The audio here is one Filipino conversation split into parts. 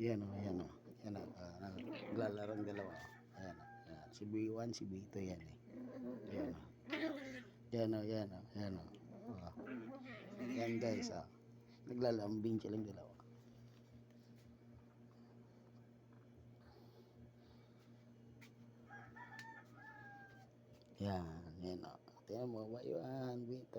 Yan o, yan o. Yan o, naglalaro ang dalawa. Ayan o, yan. Si B1, si B2 yan eh. Ayan o. Yan o, yan o, yan o. Yan guys o. Naglalambing silang dalawa. Yan, yan o. Tingnan mo, B1, B2.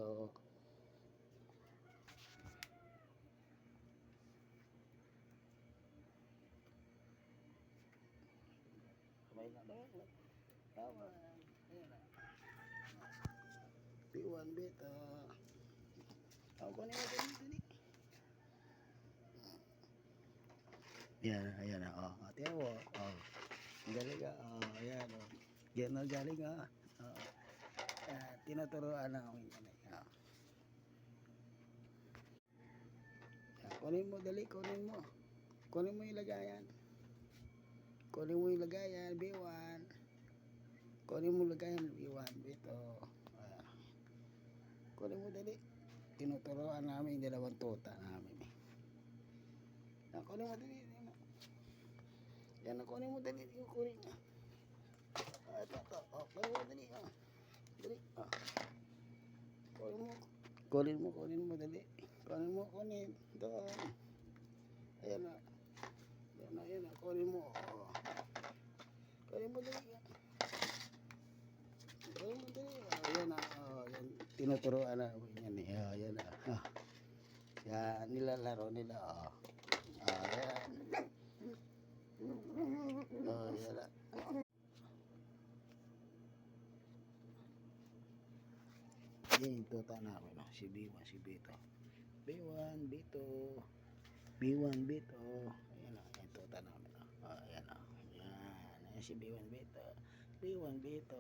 May na ba? Tama. Ayan o. B1, B2. Ako na yung dali. Yan, ayan o. Tingnan mo. Galing ka. Ayan o. Yan o, galing ka. Tinuturoan namin yan. Kunin mo, dali, kunin mo. Kunin mo yung lagayan. Kunin mo yung lagayan, B1. Kunin mo yung lagayan, B1, B2. Kunin mo, dali. Tinuturoan namin yung dalawang tuta namin. Kunin mo, dali. Yan, kunin mo, dali. Kunin mo. Ito. Kunin mo, dali. Dali. Kunin mo, dali. Kunin. Doon. Ayan na. Ayan na. Kunin mo. Kunin mo, dali. Kunin mo, dali. Ayan na. Yan. Tinuturoan na. Yan eh. Ayan na. Yan. Nilalaro nila. Ayan. Ayan na. Yan yung tuta namin. Si B1, si B2. B1, B2. B1, B2. Ayan na. Yan tuta namin. Ayan na. Ayan si B1, B2. B1, B2.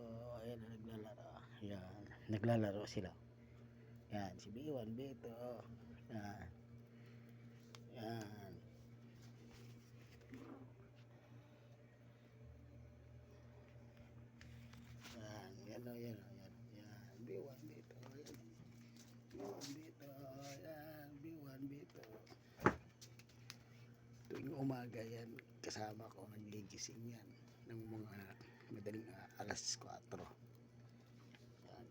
Ayan na, naglalaro. Ayan. Naglalaro sila. Yan. Si B1, B2. Yan. Yan. Yan. Yan. B1, B2. Ayan. B1, B2. Ayan. B1, B2. Tuwing umaga yan, kasama ko nagigising yan ng mga madaling alas 4. Yan,